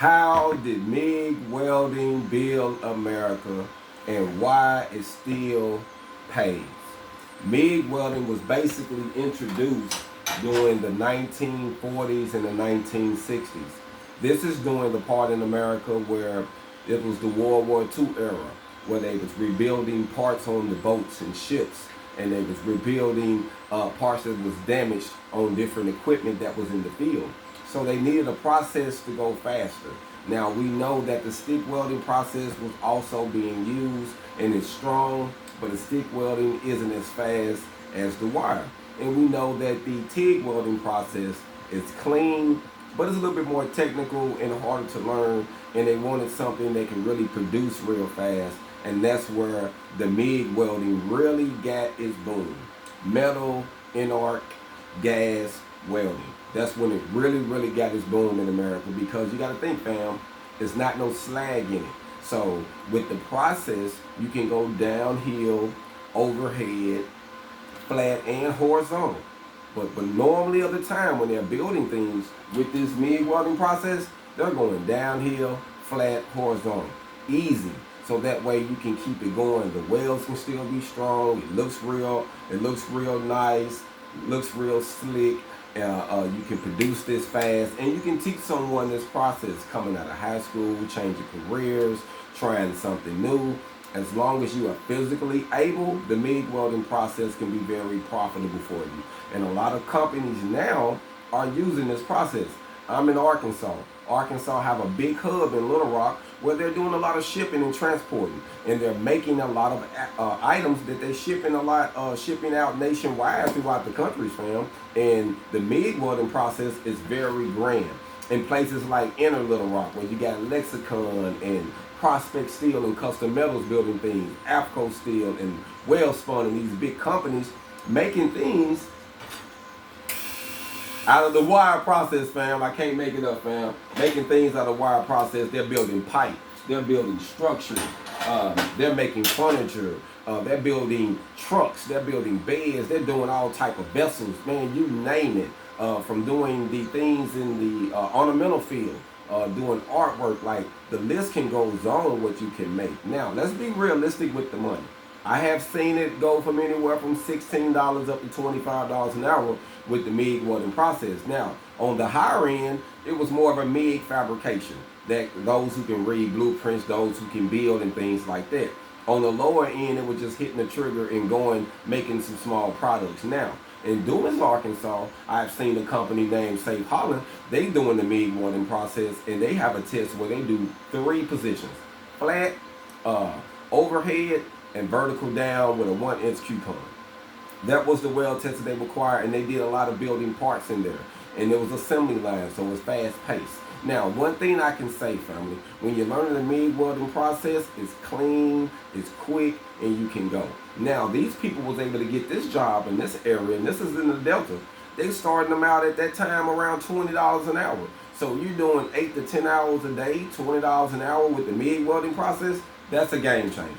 How did MIG Welding build America and why it still pays? MIG Welding was basically introduced during the 1940s and the 1960s. This is during the part in America where it was the World War II era, where they was rebuilding parts on the boats and ships, and they was rebuilding parts that was damaged on different equipment that was in the field. So they needed a process to go faster. Now we know that the stick welding process was also being used and it's strong, but the stick welding isn't as fast as the wire. And we know that the TIG welding process is clean, but it's a little bit more technical and harder to learn, and they wanted something that can really produce real fast, and that's where the MIG welding really got its boom. Metal, inert, gas welding. That's when it really got its boom in America, because you got to think, fam, there's not no slag in it. So with the process, you can go downhill, overhead, flat, and horizontal. But normally of the time when they're building things with this MIG welding process, they're going downhill, flat, horizontal. Easy. So that way you can keep it going. The welds can still be strong. It looks real nice, looks real slick. You can produce this fast, and you can teach someone this process coming out of high school, changing careers, trying something new. As long as you are physically able, the MIG welding process can be very profitable for you. And a lot of companies now are using this process. I'm in Arkansas. Arkansas have a big hub in Little Rock where they're doing a lot of shipping and transporting, and they're making a lot of items that they're shipping shipping out nationwide throughout the country, fam. And the MIG welding process is very grand. In places like Inner Little Rock, where you got Lexicon and Prospect Steel and Custom Metals building things, Apco Steel and Wellspun, and these big companies making things out of the wire process, fam. I can't make it up, fam. Making things out of wire process. They're building pipe. They're building structure. They're making furniture. They're building trucks. They're building beds. They're doing all type of vessels, man. You name it. From doing the things in the ornamental field, doing artwork. Like, the list can go on what you can make. Now, let's be realistic with the money. I have seen it go from anywhere from $16 up to $25 an hour with the MIG welding process. Now, on the higher end, it was more of a MIG fabrication. That those who can read blueprints, those who can build and things like that. On the lower end, it was just hitting the trigger and going, making some small products. Now, in Dumas, Arkansas, I've seen a company named Safe Holland. They doing the MIG welding process, and they have a test where they do 3 positions: flat, overhead, and vertical down with a 1-inch coupon. That was the weld test that they required, and they did a lot of building parts in there. And there was assembly line, so it was fast paced. Now, one thing I can say, family, when you're learning the MIG welding process, it's clean, it's quick, and you can go. Now, these people was able to get this job in this area, and this is in the Delta. They starting them out at that time around $20 an hour. So you're doing 8 to 10 hours a day, $20 an hour with the MIG welding process. That's a game changer.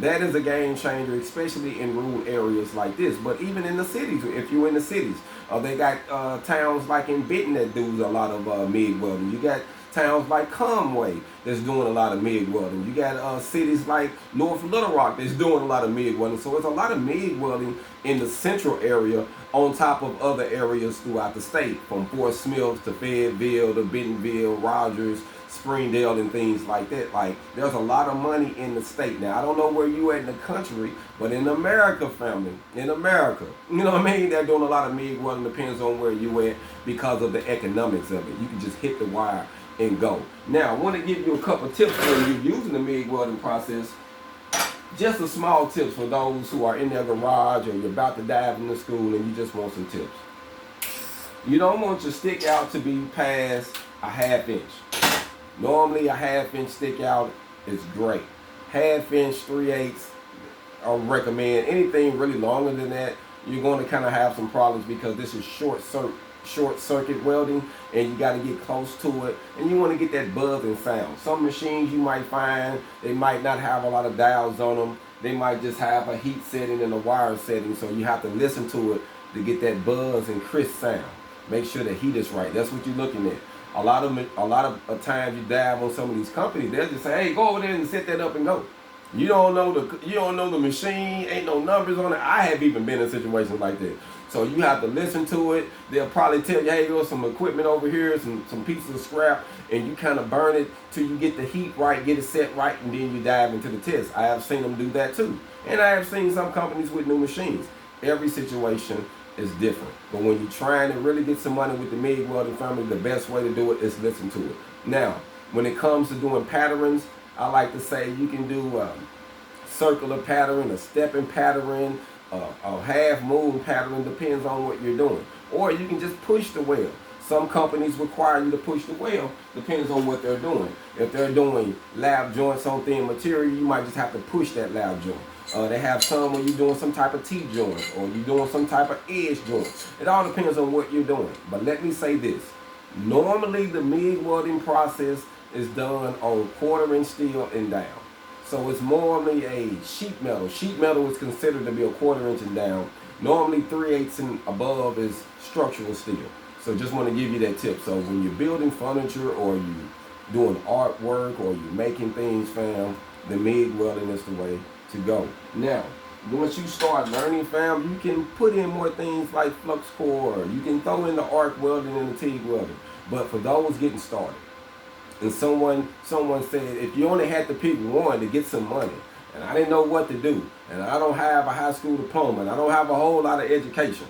That is a game changer, especially in rural areas like this. But even in the cities, if you're in the cities, they got towns like in Benton that do a lot of MIG welding. You got towns like Conway that's doing a lot of MIG welding. You got cities like North Little Rock that's doing a lot of MIG welding. So it's a lot of MIG welding in the central area on top of other areas throughout the state, from Fort Smith to Fayetteville to Bentonville, Rogers, Springdale, and things like that. Like, there's a lot of money in the state. Now, I don't know where you at in the country, but in America, family, in America, you know what I mean? They're doing a lot of MIG welding, depends on where you at because of the economics of it. You can just hit the wire and go. Now, I want to give you a couple tips when you're using the MIG welding process. Just a small tips for those who are in their garage or you're about to dive into school and you just want some tips. You don't want your stick out to be past a 1/2 inch. Normally a 1/2 inch stick out is great. 1/2 inch, 3/8, I would recommend. Anything really longer than that, you're going to kind of have some problems because this is short circuit welding, and you got to get close to it, and you want to get that buzzing sound. Some machines you might find, they might not have a lot of dials on them. They might just have a heat setting and a wire setting, so you have to listen to it to get that buzz and crisp sound. Make sure the heat is right. That's what you're looking at. A lot of times you dive on some of these companies, they'll just say, hey, go over there and set that up and go. You don't know the machine, ain't no numbers on it. I have even been in situations like that. So you have to listen to it. They'll probably tell you, hey, there's some equipment over here, some pieces of scrap, and you kind of burn it till you get the heat right, get it set right, and then you dive into the test. I have seen them do that too. And I have seen some companies with new machines. Every situation is different. But when you're trying to really get some money with the MIG Welding family, the best way to do it is listen to it. Now, when it comes to doing patterns, I like to say you can do a circular pattern, a stepping pattern, a half moon pattern, depends on what you're doing. Or you can just push the weld. Some companies require you to push the weld, depends on what they're doing. If they're doing lab joints on thin material, you might just have to push that lab joint. They have some when you're doing some type of T-joint or you're doing some type of edge joint. It all depends on what you're doing. But let me say this. Normally the MIG welding process is done on 1/4" steel and down. So it's normally a sheet metal. Sheet metal is considered to be a 1/4" and down. Normally 3/8 and above is structural steel. So just want to give you that tip. So when you're building furniture or you doing artwork or you're making things, fam, the MIG welding is the way to go. Now, once you start learning, fam, you can put in more things like Flux Core. You can throw in the arc welding and the TIG welding. But for those getting started, and someone said, if you only had to pick one to get some money, and I didn't know what to do, and I don't have a high school diploma, and I don't have a whole lot of education,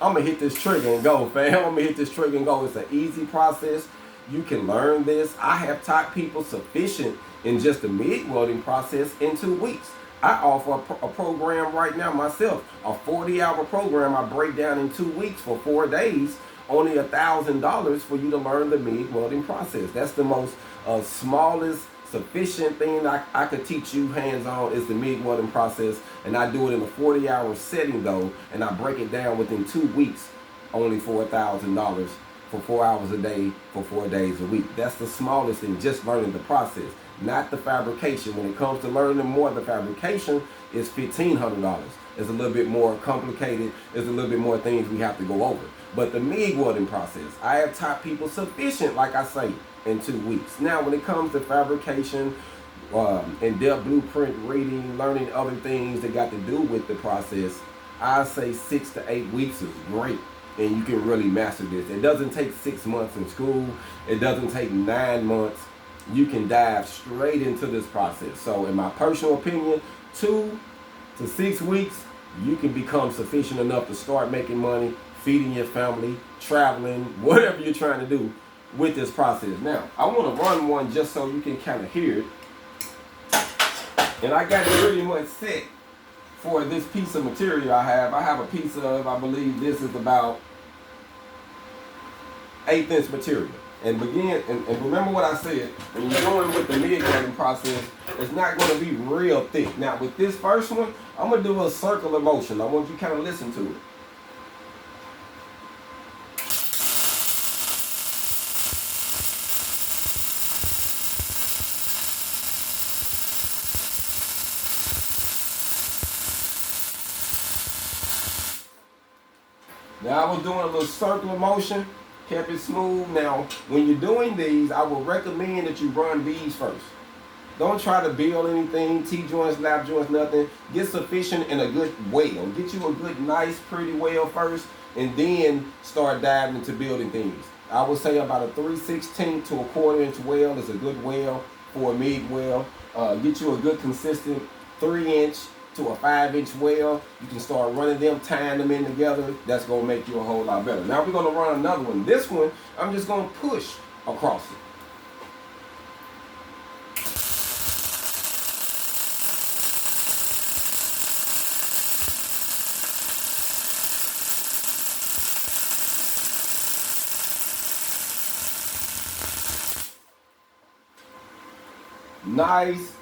I'm going to hit this trigger and go, fam. I'm going to hit this trigger and go. It's an easy process. You can learn this. I have taught people sufficient in just the MIG welding process in 2 weeks. I offer a program right now myself, a 40-hour program I break down in 2 weeks for 4 days, only $1,000 for you to learn the MIG welding process. That's the most smallest sufficient thing I could teach you hands-on is the MIG welding process, and I do it in a 40-hour setting though, and I break it down within 2 weeks, only for $1,000 for 4 hours a day for 4 days a week. That's the smallest thing, just learning the process, not the fabrication. When it comes to learning more, the fabrication is $1,500. It's a little bit more complicated. There's a little bit more things we have to go over. But the MIG welding process, I have taught people sufficient, like I say, in 2 weeks. Now, when it comes to fabrication, in-depth blueprint reading, learning other things that got to do with the process, I say 6 to 8 weeks is great, and you can really master this. It doesn't take 6 months in school. It doesn't take 9 months. You can dive straight into this process. So in my personal opinion, 2 to 6 weeks, you can become sufficient enough to start making money, feeding your family, traveling, whatever you're trying to do with this process. Now, I want to run one just so you can kind of hear it. And I got it pretty much set for this piece of material I have. I have a piece of, I believe this is about 1/8" material. And remember what I said, when you're going with the MIG welding process, it's not going to be real thick. Now, with this first one, I'm going to do a circular motion. I want you to kind of listen to it. Now, I was doing a little circular motion, kept it smooth. Now, when you're doing these, I would recommend that you run these first. Don't try to build anything, T-joints, lap joints, nothing. Get sufficient in a good weld. Get you a good, nice, pretty weld first, and then start diving into building things. I would say about a 3/16 to a 1/4" weld is a good weld for a MIG weld. Get you a good, consistent 3" to a 5" weld. You can start running them, tying them in together. That's going to make you a whole lot better. Now we're going to run another one. This one, I'm just going to push across it. Nice,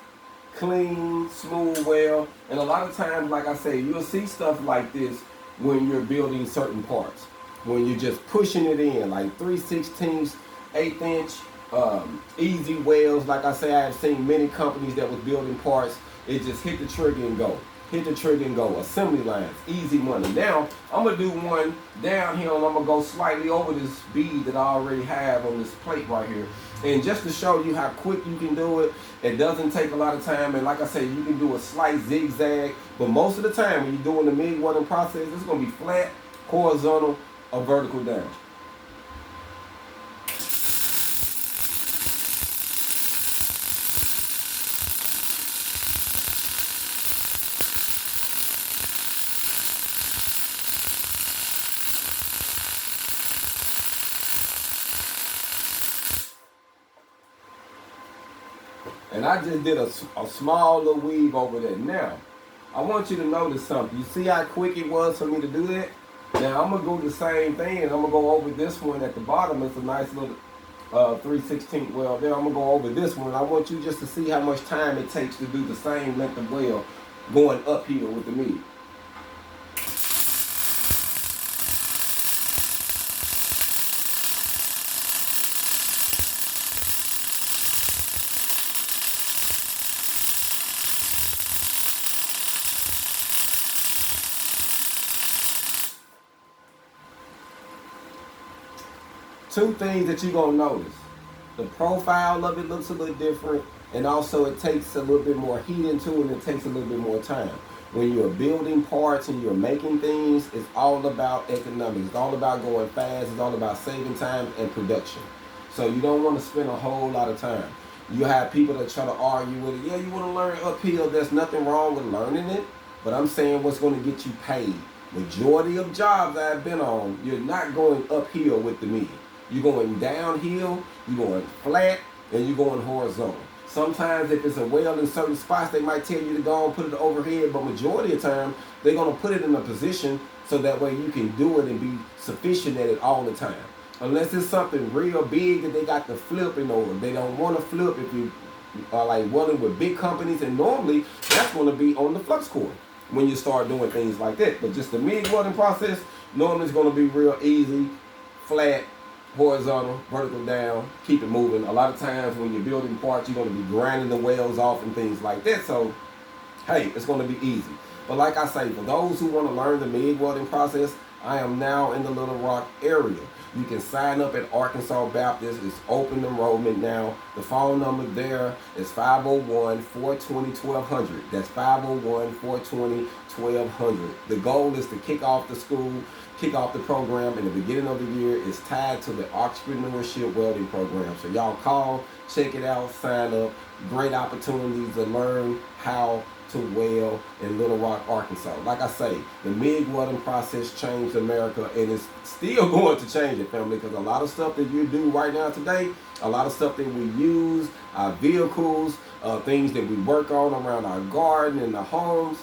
clean, smooth weld. And a lot of times, like I say, you'll see stuff like this when you're building certain parts. When you're just pushing it in, like 3/16, 1/8" easy welds. Like I say, I have seen many companies that was building parts. It just hit the trigger and go. Hit the trigger and go. Assembly lines, easy money. Now, I'm going to do one down here, and I'm going to go slightly over this bead that I already have on this plate right here. And just to show you how quick you can do it, it doesn't take a lot of time. And like I said, you can do a slight zigzag. But most of the time, when you're doing the MIG welding process, it's going to be flat, horizontal, or vertical down. And I just did a small little weave over there. Now, I want you to notice something. You see how quick it was for me to do that? Now, I'm going to go the same thing, and I'm going to go over this one at the bottom. It's a nice little 3/16 weld there. I'm going to go over this one. I want you just to see how much time it takes to do the same length of weld going uphill with the MIG. Two things that you're going to notice. The profile of it looks a little different, and also it takes a little bit more heat into it, and it takes a little bit more time. When you're building parts and you're making things, it's all about economics. It's all about going fast. It's all about saving time and production. So you don't want to spend a whole lot of time. You have people that try to argue with it. Yeah, you want to learn uphill. There's nothing wrong with learning it, but I'm saying what's going to get you paid. Majority of jobs I've been on, you're not going uphill with the MIG. You're going downhill, you're going flat, and you're going horizontal. Sometimes if it's a weld in certain spots, they might tell you to go and put it overhead, but majority of the time, they're going to put it in a position so that way you can do it and be sufficient at it all the time. Unless it's something real big that they got to flip in over. They don't want to flip if you are like welding with big companies, and normally that's going to be on the Flux Core when you start doing things like that. But just the MIG welding process, normally it's going to be real easy, flat, horizontal, vertical down, keep it moving. A lot of times when you're building parts, you're going to be grinding the welds off and things like that. So, hey, it's going to be easy. But like I say, for those who want to learn the MIG welding process, I am now in the Little Rock area. You can sign up at Arkansas Baptist. It's open enrollment now. The phone number there is 501-420-1200. That's 501-420-1200. The goal is to kick off the school, kick off the program in the beginning of the year. It's tied to the entrepreneurship welding program. So y'all call, check it out, sign up. Great opportunities to learn how to weld in Little Rock, Arkansas. Like I say, the MIG welding process changed America, and it's still going to change it, family, because a lot of stuff that you do right now today, a lot of stuff that we use, our vehicles, things that we work on around our garden and the homes,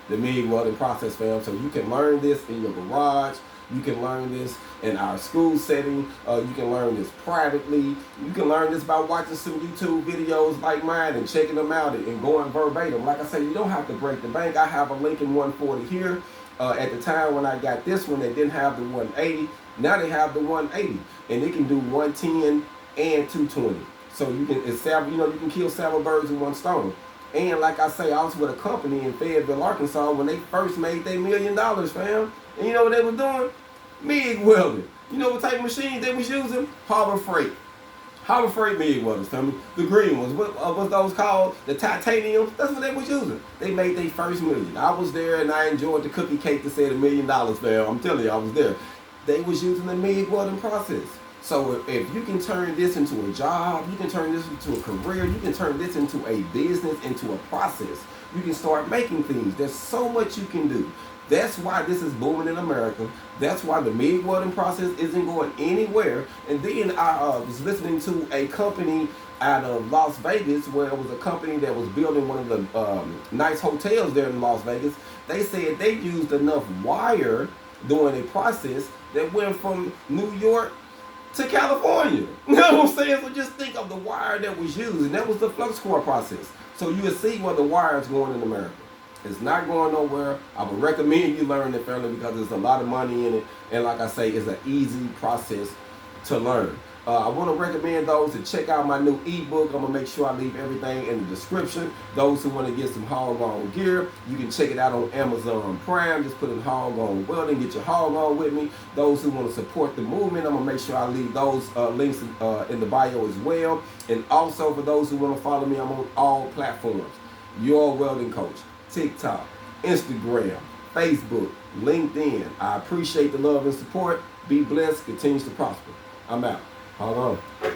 the MIG welding process, fam. So you can learn this in your garage. You can learn this in our school setting. You can learn this privately. You can learn this by watching some YouTube videos like mine and checking them out and going verbatim. Like I said, you don't have to break the bank. I have a Lincoln 140 here. At the time when I got this one, they didn't have the 180. Now they have the 180, and it can do 110 and 220. So you can, you can kill several birds with one stone. And like I say, I was with a company in Fayetteville, Arkansas, when they first made their $1 million, fam. And you know what they were doing? MIG welding. You know what type of machines they was using? Harbor Freight. Harbor Freight MIG welders, family. The green ones. What those called? The titanium. That's what they was using. They made their first $1 million. I was there, and I enjoyed the cookie cake that said $1 million, fam. I'm telling you, I was there. They was using the MIG welding process. So if you can turn this into a job, you can turn this into a career, you can turn this into a business, into a process. You can start making things. There's so much you can do. That's why this is booming in America. That's why the MIG welding process isn't going anywhere. And then I was listening to a company out of Las Vegas, where it was a company that was building one of the nice hotels there in Las Vegas. They said they used enough wire during a process that went from New York to California. You know what I'm saying? So just think of the wire that was used, and that was the Flux Core process. So you will see where the wire is going in America. It's not going nowhere. I would recommend you learn it, family, because there's a lot of money in it. And like I say, it's an easy process to learn. I want to recommend those to check out my new ebook. I'm going to make sure I leave everything in the description. Those who want to get some hog on gear, you can check it out on Amazon Prime. Just put in hog on welding, get your hog on with me. Those who want to support the movement, I'm going to make sure I leave those links in the bio as well. And also for those who want to follow me, I'm on all platforms. Your Welding Coach, TikTok, Instagram, Facebook, LinkedIn. I appreciate the love and support. Be blessed, continues to prosper. I'm out. Hold on.